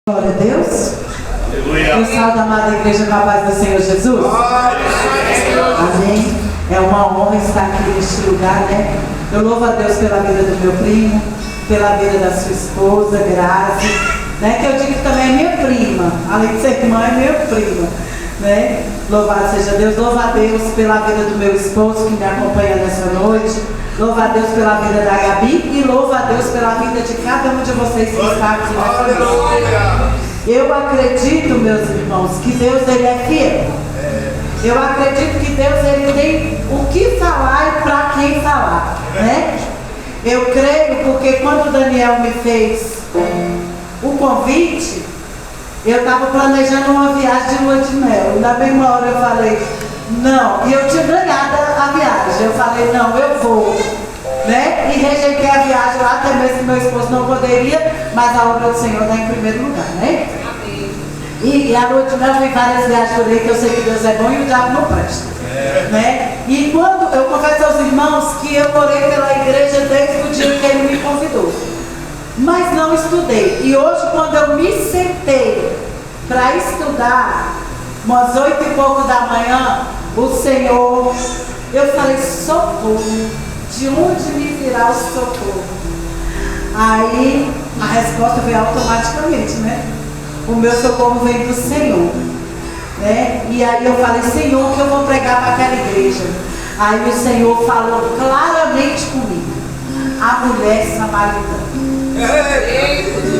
Glória a Deus. Eu salve a amada igreja com a paz do Senhor Jesus. Amém. É uma honra estar aqui neste lugar, né? Eu louvo a Deus pela vida do meu primo, pela vida da sua esposa, Grazi, né? Que eu digo que também é minha prima, além de ser irmã, é minha prima, né? Louvado seja Deus. Louvo a Deus pela vida do meu esposo que me acompanha nessa noite. Louvo a Deus pela vida da Gabi e louvo a Deus pela vida de cada um de vocês que está aqui nessa noite. Eu acredito, meus irmãos, que Deus ele é fiel. Eu acredito que Deus ele tem o que falar e para quem falar, né? Eu creio porque quando o Daniel me fez o convite, eu estava planejando uma viagem de lua de mel. E na mesma hora eu falei, não, e eu tinha ganhado a viagem. Eu falei, não, eu vou, né? E rejeitei a viagem lá, até mesmo que meu esposo não poderia, mas a obra do Senhor está em primeiro lugar, né? E a lua de mel tem várias viagens por aí que eu sei que Deus é bom e o diabo não presta, né? E quando eu confesso aos irmãos que eu orei pela igreja desde o dia que ele me convidou, mas não estudei. E hoje, quando eu me sentei para estudar, umas 8 e pouco da manhã, o Senhor, eu falei, socorro, de onde me virá o socorro? Aí a resposta veio automaticamente, né? O meu socorro vem do Senhor, né? E aí eu falei, Senhor, que eu vou pregar para aquela igreja. Aí o Senhor falou claramente comigo, a mulher samaritana.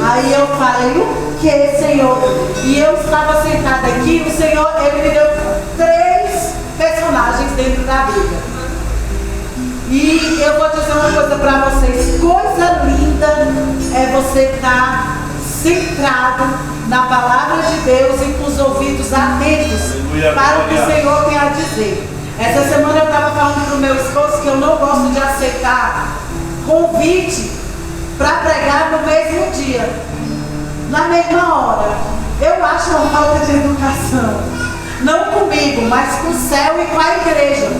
Aí eu falei, o que, Senhor? E eu estava sentada aqui, o Senhor, ele me deu 3 personagens dentro da Bíblia. E eu vou dizer uma coisa para vocês, coisa linda é você estar centrado na palavra de Deus e com os ouvidos atentos para o que o Senhor tem a dizer. Essa semana eu estava falando para o meu esposo que eu não gosto de aceitar convite para pregar no mesmo dia, na mesma hora. Eu acho uma falta de educação, não comigo, mas com o céu e com a igreja.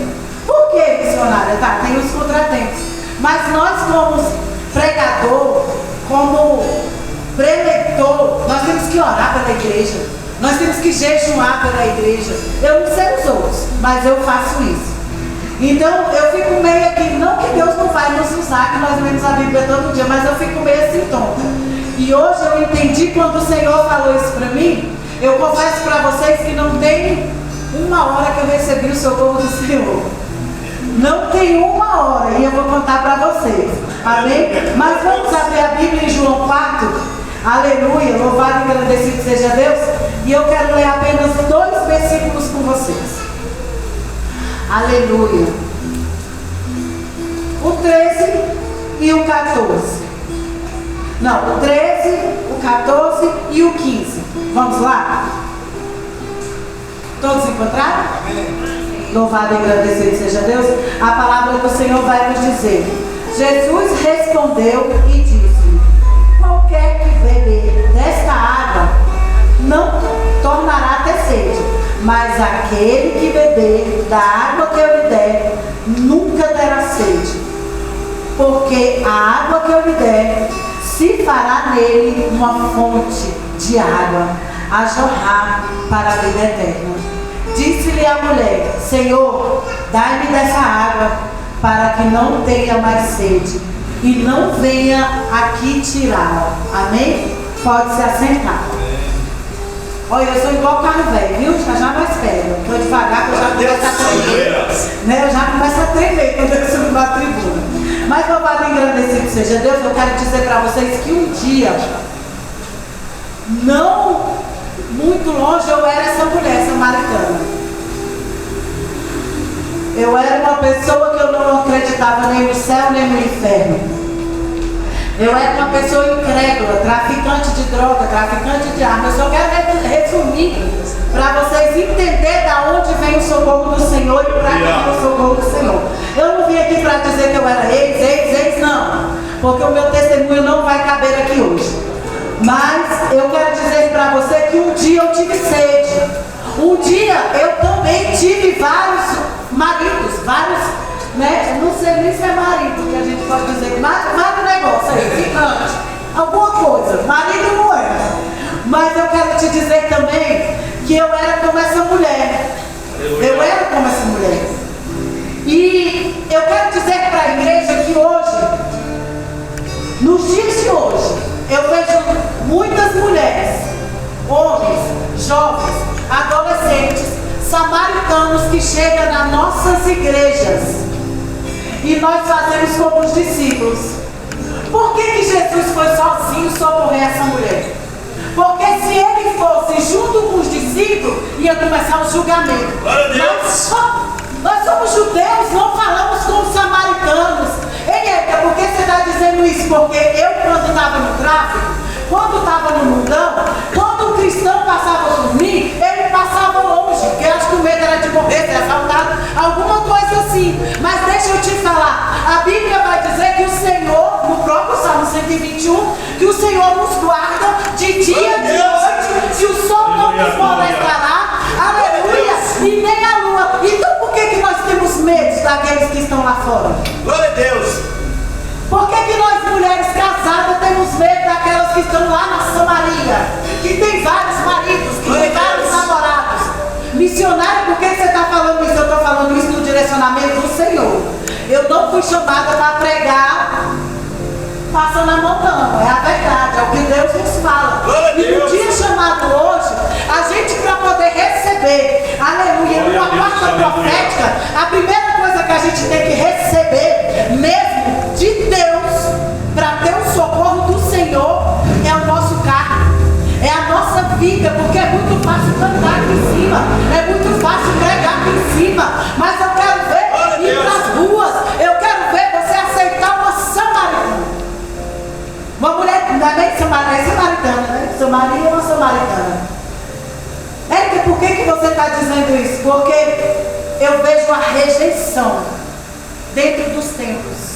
Por que, missionária? Tá, tem os contratempos, mas nós como pregador, como preletor, nós temos que orar pela igreja, nós temos que jejuar pela igreja. Eu não sei os outros, mas eu faço isso. Então eu fico meio aqui, não que Deus não vai nos usar, que nós lemos a Bíblia todo dia, mas eu fico meio assim tonta. E hoje eu entendi quando o Senhor falou isso para mim. Eu confesso para vocês que não tem uma hora que eu recebi o socorro do Senhor. Não tem uma hora, e eu vou contar para vocês. Amém? Mas vamos abrir a Bíblia em João 4. Aleluia, louvado e agradecido seja Deus. E eu quero ler apenas 2 versículos com vocês. Aleluia. O 13 e o 14. Não, o 13, o 14 e o 15. Vamos lá? Todos encontraram? Louvado e agradecido seja Deus. A palavra do Senhor vai nos dizer. Jesus respondeu e disse: qualquer que beber desta água não tornará a ter sede, mas aquele que beber da água que eu lhe der nunca terá sede, porque a água que eu lhe der se fará nele uma fonte de água a jorrar para a vida eterna. Disse-lhe a mulher: Senhor, dai-me dessa água para que não tenha mais sede e não venha aqui tirá-la. Amém? Pode se assentar. Olha, eu sou igual carro velho, viu? Já nós pega. Estou devagar, que eu já começo a tremer. Né? Eu já começo a tremer quando eu subo na tribuna. Mas louvado e agradecido seja Deus, eu quero dizer para vocês que um dia, não muito longe, eu era essa mulher samaritana. Eu era uma pessoa que eu não acreditava nem no céu nem no inferno. Eu era uma pessoa incrédula, traficante de droga, traficante de arma. Eu só quero resumir para vocês entenderem de onde vem o socorro do Senhor e para que vem o socorro do Senhor. Eu não vim aqui para dizer que eu era ex, não. Porque o meu testemunho não vai caber aqui hoje. Mas eu quero dizer para você que um dia eu tive sede. Um dia eu também tive vários maridos, né? Eu não sei nem se é marido que a gente pode dizer, mas vários negócios aí, ficante, alguma coisa. Marido não é. Mas te dizer também que eu era como essa mulher. Eu era como essa mulher. E eu quero dizer para a igreja que hoje, nos dias de hoje, eu vejo muitas mulheres, homens, jovens, adolescentes, samaritanos que chegam nas nossas igrejas e nós fazemos como os discípulos. Por que Jesus foi sozinho socorrer essa mulher? Porque se ele fosse junto com os discípulos, ia começar o julgamento. Nós somos judeus, não falamos como samaritanos. Ei, Érica, por que você está dizendo isso? Porque eu, quando estava no tráfico, quando estava no mundão, quando o cristão passava por mim, ele passava longe, porque eu acho que o medo era de morrer, ser assaltado, alguma coisa assim. Mas deixa eu te falar, a Bíblia vai dizer que o Senhor, no próprio Salmo 121, que o Senhor nos guarda de dia e de noite, que o sol não nos molestará, aleluia, e nem a lua. Então por que nós temos medo daqueles que estão lá fora? Glória a Deus. Por que nós, mulheres casadas, temos medo daquelas que estão lá na Samaria, que tem vários maridos, que tem vários namorados? Missionário, por que você está falando isso? Eu estou falando isso no direcionamento do Senhor. Eu não fui chamada para pregar passando a mão, não. É a verdade, é o que Deus nos fala. E no dia chamado hoje, a gente, para poder receber, aleluia, numa quarta profética, a primeira coisa que a gente tem que receber mesmo de Deus, para ter o socorro do Senhor, é o nosso carro, é a nossa vida, porque é muito fácil cantar aqui em cima, é muito fácil pregar aqui em cima, mas eu quero ver ir para as ruas, eu quero ver você aceitar uma samaritana. Uma mulher, não é nem samaritana, é samaritana, né? Samaria é uma samaritana. Érica, por que você está dizendo isso? Porque eu vejo a rejeição dentro dos templos.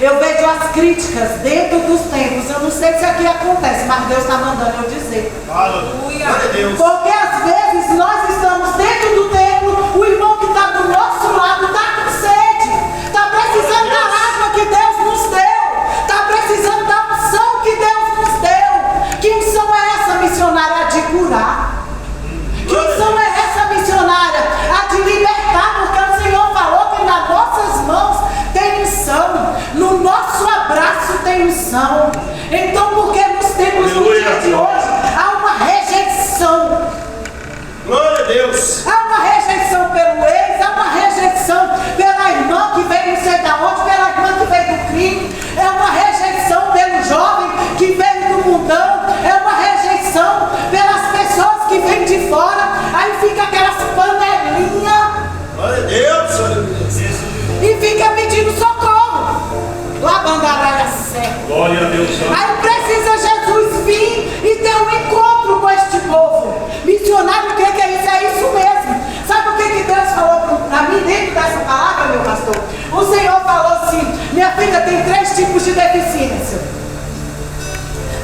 Eu vejo as críticas dentro dos templos. Eu não sei se aqui acontece, mas Deus está mandando eu dizer. Aleluia. Porque às vezes nós estamos dentro do templo, o irmão que está do nosso lado está com sede, está precisando da água que Deus nos deu, está precisando da unção que Deus nos deu. Que unção é essa, missionária? A de curar. Que unção é essa, missionária? A de libertar, porque o Senhor falou que nas nossas mãos tem unção, no nosso abraço tem unção. Então, porque nos tempos do dia de hoje há uma rejeição. Glória a Deus. Há uma rejeição pelo ex, há uma rejeição pela irmã que veio não sei da onde, pela irmã que veio do crime, é uma rejeição pelo jovem que veio do mundão, é uma rejeição pelas pessoas que vêm de fora, aí fica aquelas panelinhas. Glória a Deus. E fica pedindo socorro. Lá bandaraia certo. Glória a Deus. Aí precisa Jesus vir e ter um encontro com este povo. Missionário, o que é isso? É isso mesmo. Sabe o que Deus falou para mim dentro dessa palavra, meu pastor? O Senhor falou assim: minha filha, tem 3 tipos de deficiência.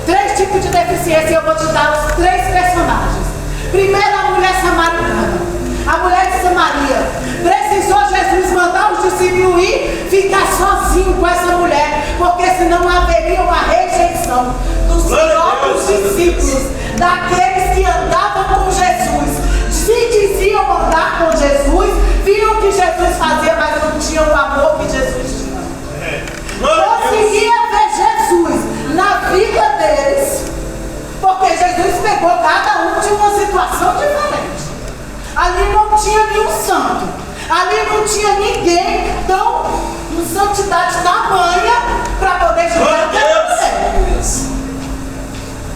3 tipos de deficiência, e eu vou te dar os 3 personagens. Primeiro, a mulher samaritana. A mulher de Samaria. Precisou Jesus mandar os discípulos ir ficar sozinho com essa mulher, porque senão haveria uma rejeição dos próprios discípulos, daqueles que andavam com Jesus, se diziam andar com Jesus, viam o que Jesus fazia, mas não tinham o amor que Jesus tinha. Conseguia ver Jesus na vida deles, porque Jesus pegou cada um de uma situação diferente. Ali não tinha nenhum santo, ali não tinha ninguém tão com santidade tamanha para poder julgar aquela mulher.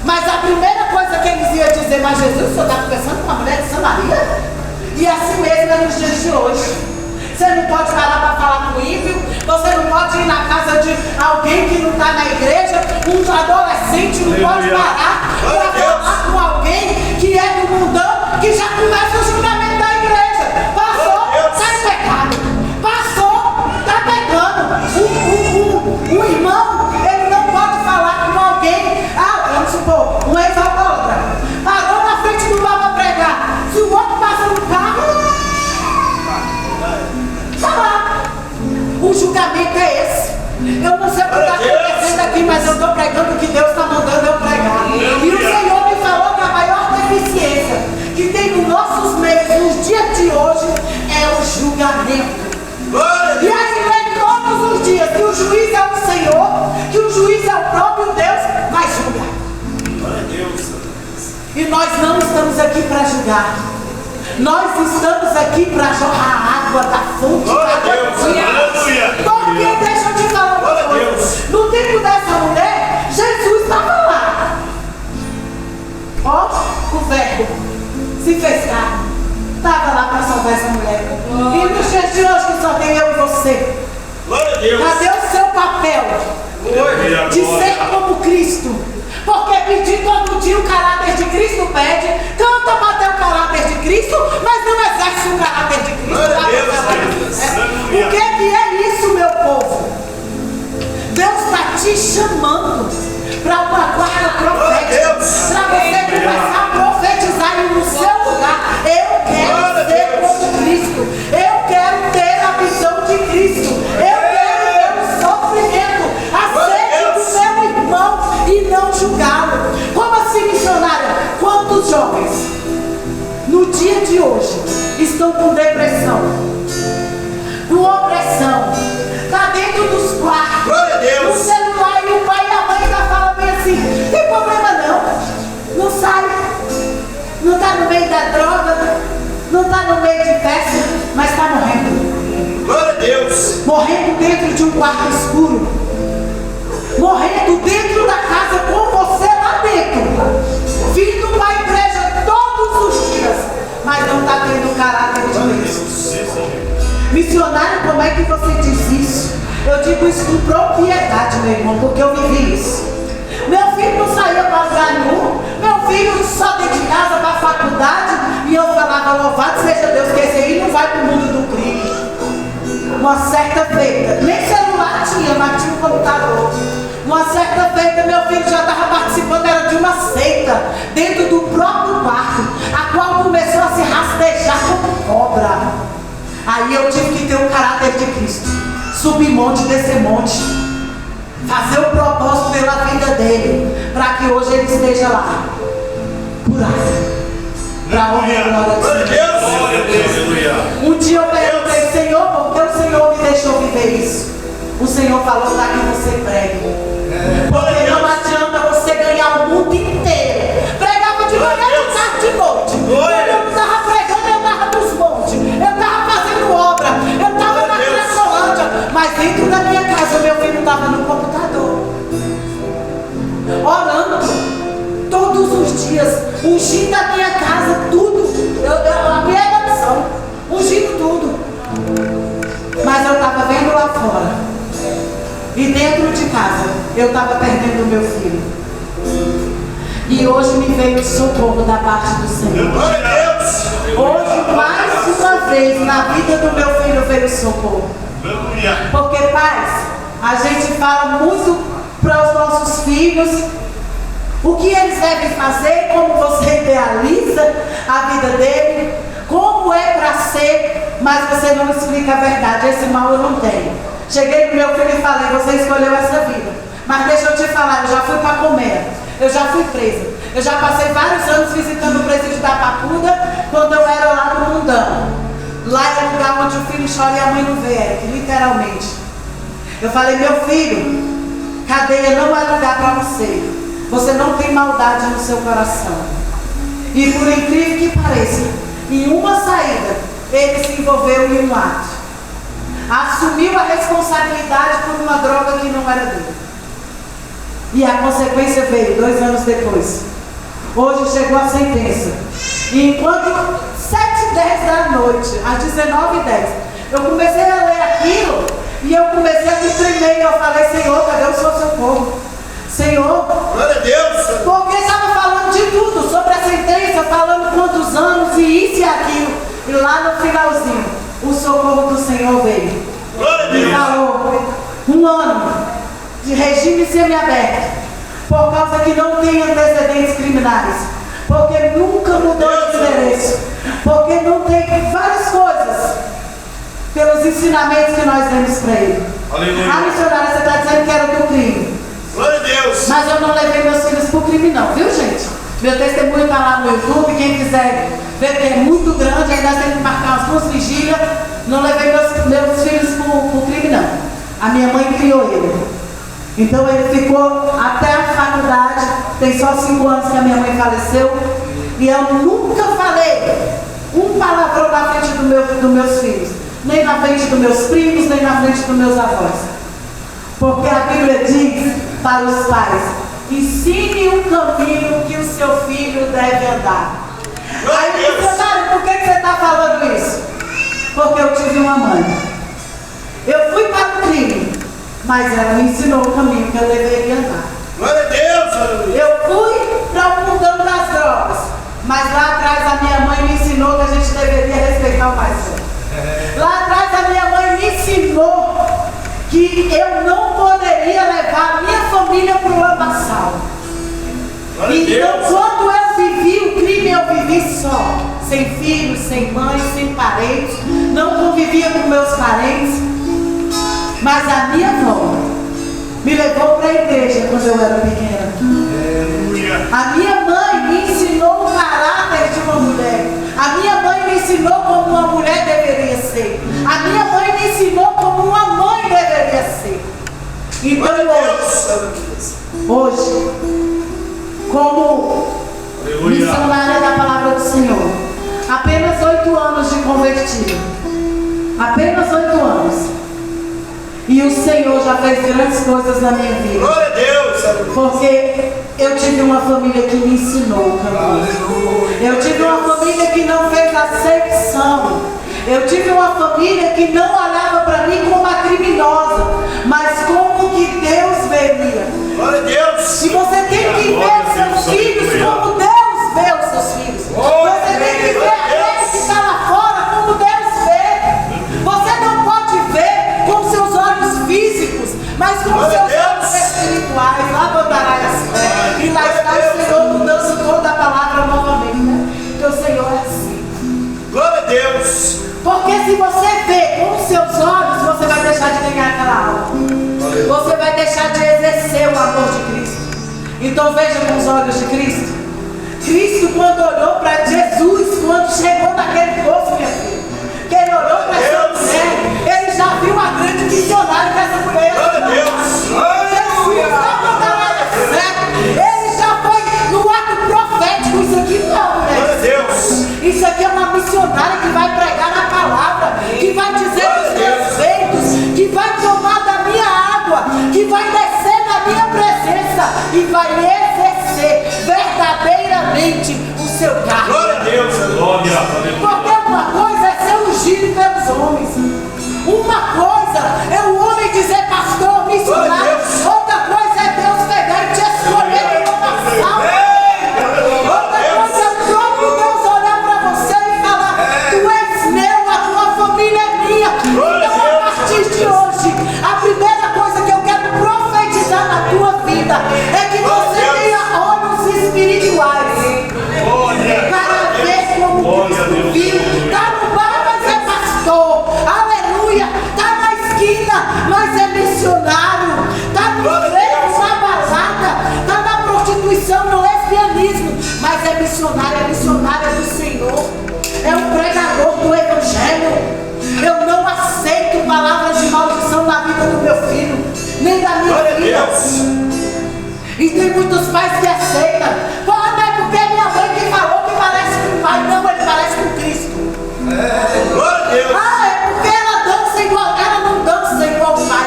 Mas a primeira coisa que eles iam dizer: mas Jesus, o senhor está conversando com uma mulher de Samaria? E assim mesmo é nos dias de hoje. Você não pode parar para falar com o ímpio, você não pode ir na casa de alguém que não está na igreja, um adolescente não pode parar para falar com alguém que é do mundão, que já começa o julgamento da igreja. Passou, está em pecado. Passou, está pecando. O irmão, ele não pode falar com alguém. Vamos supor, um ex-alcoólatra parou na frente do bar para pregar. Se o outro passa no carro, está lá. O julgamento é esse. Eu não sei o que está acontecendo aqui, mas eu estou pregando o que Deus está mandando eu pregar. E o Senhor me falou que a maior E nós não estamos aqui para julgar. Nós estamos aqui para jorrar água da fonte Glória a da Deus. vida. Aleluia. Porque deixa eu te falar uma Glória a coisa. Deus. No tempo dessa mulher, Jesus estava lá. Ó, o verbo se fez carne. Estava lá para salvar essa mulher. E nos dias de hoje que só tem eu e você. Glória a Deus. Cadê o seu papel Glória a de Deus. ser como Cristo? Porque pedir todo dia o caráter de Cristo pede, canta para ter o caráter de Cristo, mas não exerce o caráter de Cristo. Glória a Tá Deus, pensando? Deus. O que é isso, meu povo? Deus está te chamando para uma guarda profética, para você começar a profetizar no seu lugar. Eu quero ser como Cristo, eu quero ter a visão de Cristo, eu quero ter o sofrimento, a sede do meu irmão e não julgá-lo. Como assim, missionária? Quantos jovens no dia de hoje estão com depressão, com opressão, está dentro dos quartos, Glória a Deus. no celular, e o pai e a mãe já falam bem assim: tem problema não sai, não está no meio da droga, não está no meio de festa, mas está morrendo. Glória a Deus. Morrendo dentro de um quarto escuro, morrendo dentro da casa com você lá dentro, vindo para a igreja todos os dias, mas não está tendo o caráter de Glória a Deus. Deus. Missionário, como é que você diz isso? Eu digo isso com propriedade, meu irmão, porque eu vivi isso. Meu filho não saía para lugar nenhum, meu filho só dentro de casa para a faculdade, e eu falava: louvado seja Deus, que esse aí não vai para o mundo do crime. Uma certa feita, nem celular tinha, mas tinha um computador. Uma certa feita, meu filho já estava participando, era de uma seita, dentro do próprio quarto, a qual começou a se rastejar como cobra. Aí eu tive que ter o caráter de Cristo, subir monte, descer monte, fazer o propósito pela vida dele, para que hoje ele esteja lá, curado, para a honra e glória Glória a de Deus. Deus. Glória a Deus. Aleluia. Um dia eu perguntei: Senhor, por que o Senhor me deixou viver isso? O Senhor falou: para que você pregue. Porque não adianta você ganhar o mundo inteiro. Pregava de manhã, de tarde, de noite. Quando eu não estava pregando, eu estava nos montes, eu estava fazendo obra, eu estava na Cracolândia, mas dentro da minha casa meu filho estava no computador, orando todos os dias, ungindo a minha casa, tudo. A minha missão, ungindo tudo. Mas eu estava vendo lá fora, e dentro de casa eu estava perdendo o meu filho. E hoje me veio o socorro da parte do Senhor. Glória a Deus. Hoje, mais uma vez, na vida do meu filho veio o socorro. Aleluia. Porque, pais, a gente fala muito para os nossos filhos o que eles devem fazer, como você idealiza a vida dele, como é para ser, mas você não explica a verdade. Esse mal eu não tenho. Cheguei pro meu filho e falei: você escolheu essa vida, mas deixa eu te falar, eu já fui para comer, eu já fui presa, eu já passei vários anos visitando o presídio da Papuda, quando eu era lá no Mundão. Lá é o lugar onde o filho chora e a mãe não vê, Eric, literalmente. Eu falei: meu filho, cadeia não é lugar para você, você não tem maldade no seu coração. E por incrível que pareça, em uma saída, ele se envolveu em um ato, assumiu a responsabilidade por uma droga que não era dele. E a consequência veio 2 anos depois. Hoje chegou a sentença. E enquanto 7h10 da noite, às 19h10, eu comecei a ler aquilo e eu comecei a me tremer. E eu falei: Senhor, cadê o seu socorro? Senhor, Glória a Deus. porque estava falando de tudo, sobre a sentença, falando quantos anos e isso e aquilo. E lá no finalzinho, o socorro do Senhor veio. Glória a E Deus. falou: 1 ano de regime semiaberto, por causa que não tem antecedentes criminais, porque nunca mudou de endereço, porque não tem várias coisas, pelos ensinamentos que nós demos para ele. Aleluia. A missionária, você está dizendo que era do crime, Glória a Deus. mas eu não levei meus filhos para o crime não, viu, gente? Meu testemunho está lá no YouTube, quem quiser ver, que é muito grande, ainda tem que marcar umas 2 vigílias. Não levei meus filhos para o crime não. A minha mãe criou ele. Então ele ficou até a faculdade, tem só 5 anos que a minha mãe faleceu, e eu nunca falei um palavrão na frente dos meus filhos, nem na frente dos meus primos, nem na frente dos meus avós. Porque a Bíblia diz para os pais: ensine o caminho que o seu filho deve andar. Aí eu disse: Mário, por que você está falando isso? Porque eu tive uma mãe. Eu fui para o crime, mas ela me ensinou o caminho que eu deveria andar. Glória a Deus, aleluia. Eu fui para o mundão das drogas, mas lá atrás a minha mãe me ensinou que a gente deveria respeitar o mais velho. Lá atrás a minha mãe me ensinou que eu não poderia levar a minha família para o lamaçal. Então quando eu vivi o crime, eu vivi só, sem filhos, sem mãe, sem parentes, não convivia com meus parentes, mas a minha avó me levou para a igreja quando eu era pequena. A minha mãe me ensinou o caráter de uma mulher. A minha mãe me ensinou como uma mulher deveria ser. A minha mãe me ensinou como uma mãe deveria ser. Então hoje, como missionária da palavra do Senhor, apenas 8 anos de convertida. Apenas 8 anos. E o Senhor já fez grandes coisas na minha vida. Glória a Deus. Porque eu tive uma família que me ensinou o caminho. Eu tive uma família que não fez acepção. Eu tive uma família que não olhava para mim como uma criminosa, mas como que Deus veria. Glória a Deus. E você tem que ver os seus filhos como Deus vê os seus filhos. Você tem que ver aquele que está lá fora como Deus vê. Você não pode ver com seus olhos físicos, mas com seus olhos espirituais. Lá mandará as fé. E lá está o Senhor mudando toda a palavra novamente, né? Porque o Senhor é assim. Glória a Deus. Porque se você vê com seus olhos, você vai deixar de ganhar aquela alma. Você vai deixar de exercer o amor de Cristo. Então veja com os olhos de Cristo. Cristo, quando olhou para Jesus, quando chegou naquele poço, minha filha, que ele olhou para essa mulher, ele já viu a grande missionária que essa mulher era. Glória a Deus. Jesus não mandará certo. Ele já foi no ato profético. Isso aqui não, né? Glória a Deus. Isso aqui é uma missionária que vai pregar a palavra, que vai dizer os meus feitos, que vai tomar da minha água, que vai descer na minha presença e vai exercer verdadeiramente o seu cargo. Glória a Deus. Porque uma coisa é ser ungido pelos homens, uma coisa é o homem dizer pastor, missionário, outra coisa é Deus pegar e te escolher para uma nação. Outra coisa é o próprio Deus olhar para você e falar: tu és meu, a tua família é minha. Então a partir de hoje, a primeira coisa que eu quero profetizar na tua vida é que você tenha olhos espirituais para ver como Cristo viu. Está no bar, mas é pastor. Aleluia. Está na esquina, mas é missionário. Está no beco, na balada. Está na prostituição, no lesbianismo, mas é missionária do Senhor. É um pregador do Evangelho. Eu não aceito palavras de maldição na vida do meu filho, nem da minha filha. E tem muitos pais que aceitam. Pô, não é porque é minha mãe que falou que parece com o pai. Não, ele parece com Cristo. Glória a Deus. Ah, é porque ela dança igual. Ela não dança igual o pai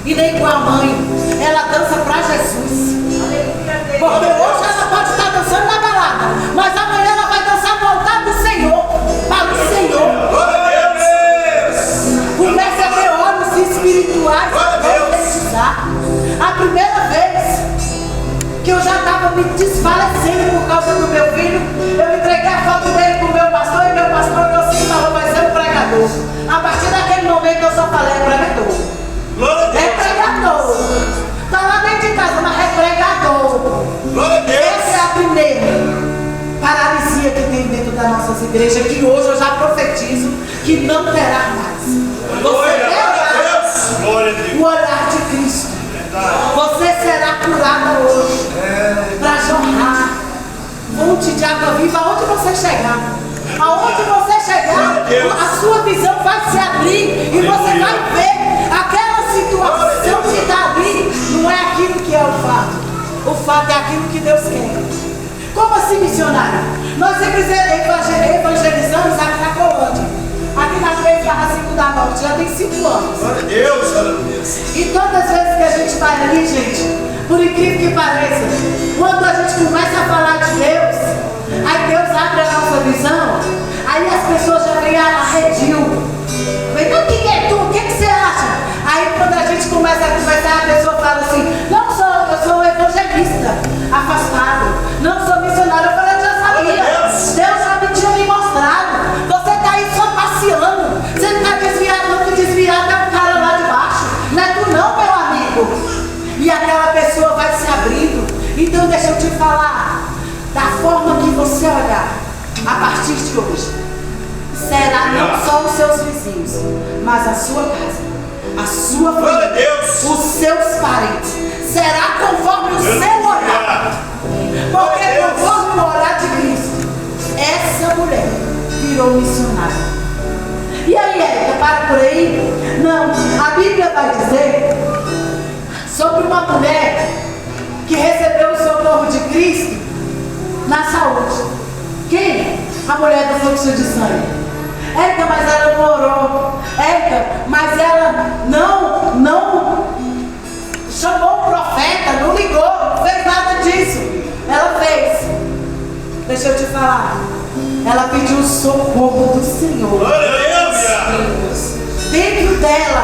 e nem igual a mãe. Ela dança para Jesus. Porque hoje ela pode estar dançando na balada, mas amanhã ela vai dançar no altar do Senhor, para o Senhor. Glória a Deus. Comece a ter olhos espirituais para profetizar. A primeira vez que eu já estava me desfalecendo por causa do meu filho, eu entreguei a foto dele para o meu pastor, e meu pastor olhou assim e falou: vai ser um pregador. A partir daquele momento eu só falei: é pregador. Glória a Deus. É pregador. Está lá dentro de casa, mas é pregador. Glória a Deus. Essa é a primeira paralisia que tem dentro das nossas igrejas, que hoje eu já profetizo que não terá mais. Você terá Glória a Deus. o olhar de Cristo. Você será curada hoje para jorrar fonte de água viva aonde você chegar. Aonde você chegar, a sua visão vai se abrir e você vai ver aquela situação que está ali. Não é que é o fato? O fato é aquilo que Deus quer. Como assim, missionário? Nós sempre evangelizamos aqui na Colônia, aqui na 3/5 da Norte, já tem 5 anos. Glória a Deus, glória a Deus. E todas as vezes que a gente vai ali, gente, por incrível que pareça, quando a gente começa a falar de Deus, aí Deus abre a nossa visão, aí as pessoas já vêm arredio. Então, quem é tu? O que você acha? Aí quando a gente começa a conversar, a pessoa fala assim, eu sou um evangelista, afastado, não sou missionário. Eu falei, eu já sabia, Deus já me tinha me mostrado, você está aí só passeando, você não está desviado, não, que desviado é um cara lá de baixo, não é tu não, meu amigo. E aquela pessoa vai se abrindo. Então deixa eu te falar, da forma que você olhar, a partir de hoje, será não só os seus vizinhos, mas a sua casa, a sua família, os seus parentes. Será conforme o seu olhar. Porque conforme o olhar de Cristo, essa mulher virou missionária. E aí, Érica, para por aí? Não, a Bíblia vai dizer sobre uma mulher que recebeu o socorro de Cristo na saúde. Quem? A mulher do fluxo de sangue. Érica, mas ela não orou. Érica, mas ela não chamou o profeta, não ligou, não fez nada disso. Ela fez. Deixa eu te falar. Ela pediu o socorro do Senhor. Glória a Deus. Dentro dela.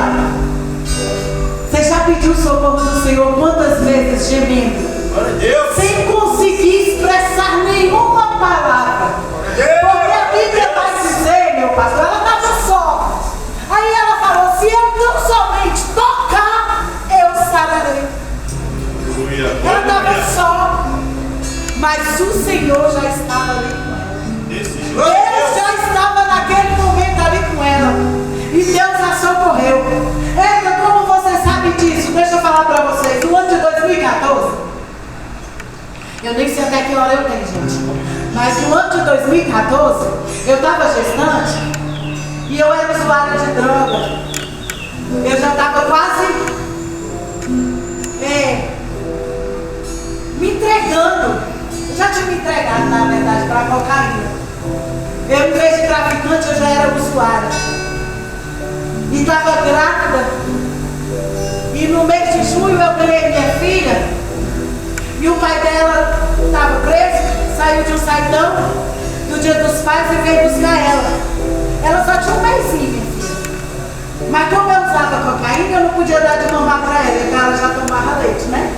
Você já pediu o socorro do Senhor quantas vezes, gemendo? Glória a Deus. Sem conseguir expressar nenhuma palavra. Porque a Bíblia vai dizer, meu pastor, ela estava só. Aí ela falou, se eu tão somente tocar, eu sararei. Ela estava só. Mas o Senhor já estava ali com ela. Deus já estava naquele momento ali com ela. E Deus a socorreu. Eita, como você sabe disso? Deixa eu falar para vocês. No ano de 2014, eu nem sei até que hora eu tenho, gente. Mas no ano de 2014, eu estava gestante e eu era usuária de droga. Eu já estava quase me entregando. Eu já tinha me entregado, na verdade, para a cocaína. Eu, em vez de traficante, eu já era usuária. E estava grávida. E no mês de junho eu ganhei minha filha. E o pai dela estava preso, saiu de um saidão no dia dos pais e veio buscar ela. Ela só tinha um mêsinho, minha filha. Mas como eu usava cocaína, eu não podia dar de mamar para ela, então ela já tomava leite, né?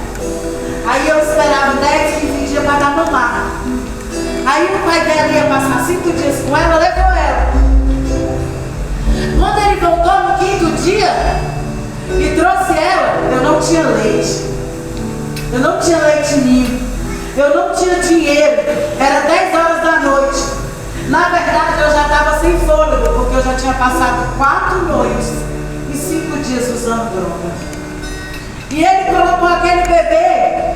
Aí eu esperava 10, 15 dias para dar mamar. Aí o pai dela ia passar 5 dias com ela, levou ela. Quando ele voltou no 5º dia e trouxe ela, eu não tinha leite. Eu não tinha leite ninho. Eu não tinha dinheiro. Era 10 horas da noite. Na verdade, eu já estava sem fôlego, porque eu já tinha passado 4 noites e 5 dias usando droga. E ele colocou aquele bebê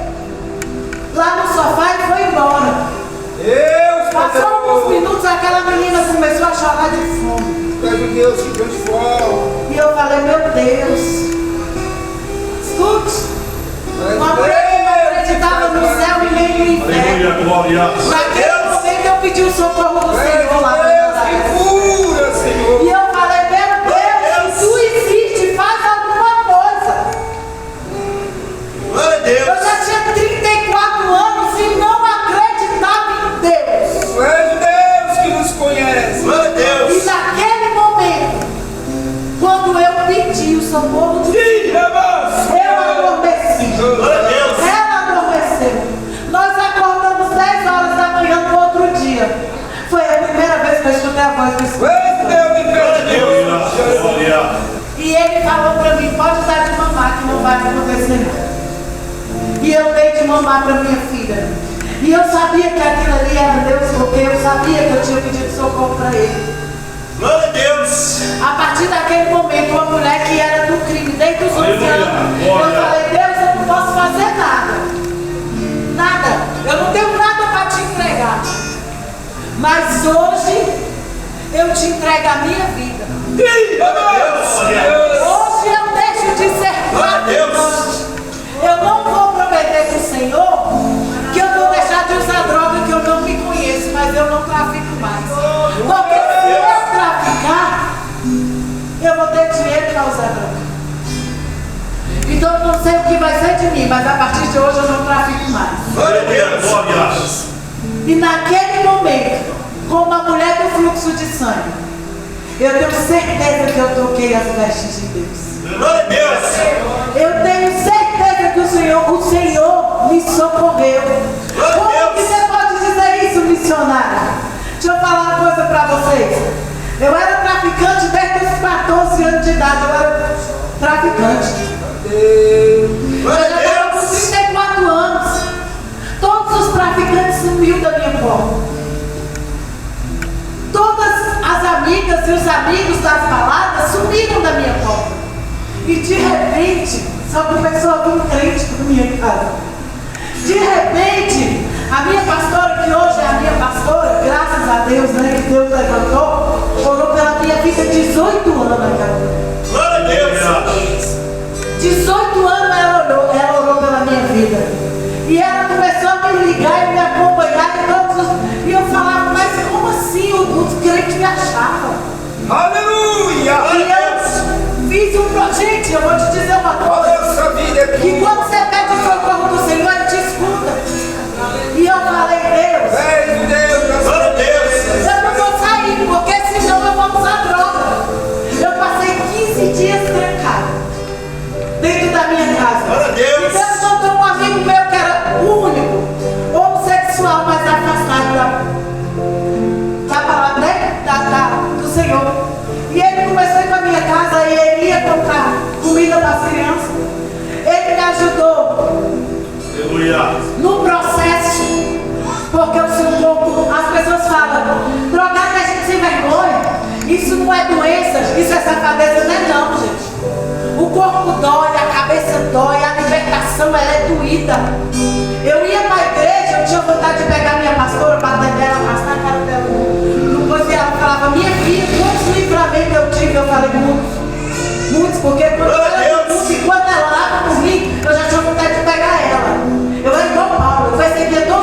lá no sofá e foi embora. Passou alguns minutos, aquela menina começou a chorar de fome. Deus, que Deus fome. E eu falei, meu Deus, escute, uma mulher que não acreditava no céu e nem no inferno. Naquele momento eu pedi o socorro do Senhor lá na Cura, Senhor. E eu falei, meu Deus, se tu existe, faz alguma coisa. Glória a Deus. Eu já tinha 34 anos e não acreditava em Deus. Tu és Deus que nos conhece. Glória a Deus. E naquele momento, quando eu pedi o socorro do Senhor, eu adormeci. Glória a Deus. Ela adormeceu. Nós acordamos 10 horas da manhã no outro dia. Foi a primeira vez que eu escutei a voz do Tu Espírito. és Deus de Deus. Glória. E ele falou para mim, pode dar de mamar que não vai acontecer nada. E eu dei de mamar para minha filha. E eu sabia que aquilo ali era Deus, porque eu sabia que eu tinha pedido socorro para ele. Glória a Deus. A partir daquele momento, uma mulher que era do crime desde os 11 anos, eu falei, Deus, eu não posso fazer nada. Nada. Eu não tenho nada para te entregar. Mas hoje, eu te entrego a minha vida. Hoje eu deixo de ser Glória a Deus. praticante. Eu não vou prometer mim, mas a partir de hoje eu não trafico mais. Glória a Deus. Glória. E naquele momento, como a mulher do fluxo de sangue, eu tenho certeza que eu toquei as vestes de Deus. Glória a Deus. Eu tenho certeza que o Senhor me socorreu. Glória a Como Deus. que você pode dizer isso, missionário? Deixa eu falar uma coisa para vocês. Eu era traficante desde os 14 anos de idade. Eu era traficante. Eu Glória já a estava com Deus. 34 anos. Todos os traficantes sumiu da minha porta. Todas as amigas e os amigos das baladas sumiram da minha porta. E de repente, só começou a vir um crente para minha casa. De repente, a minha pastora, que hoje é a minha pastora, graças a Deus, né, que Deus levantou, orou pela minha vida 18 anos, cara. Glória a Deus. 18 anos ela orou pela minha vida. E ela começou a me ligar e me acompanhar e eu falava, mas como assim os crentes me achavam? Aleluia! E eu fiz um projeto. Gente, eu vou te dizer uma coisa. Olha essa vida é Que tua. quando você pede o socorro do Senhor, Ele te escuta. E eu falei, Deus, Ei, Deus, Glória a Deus. eu não vou sair, porque senão eu vou usar droga. Eu passei 15 dias trancado dentro da minha casa. Glória a Deus. E Deus mandou um amigo meu que era o único homossexual mais afastado da palavra, né? Do Senhor. E ele começou a ir para minha casa e ele ia comprar comida para as crianças. Ele me ajudou. Aleluia. No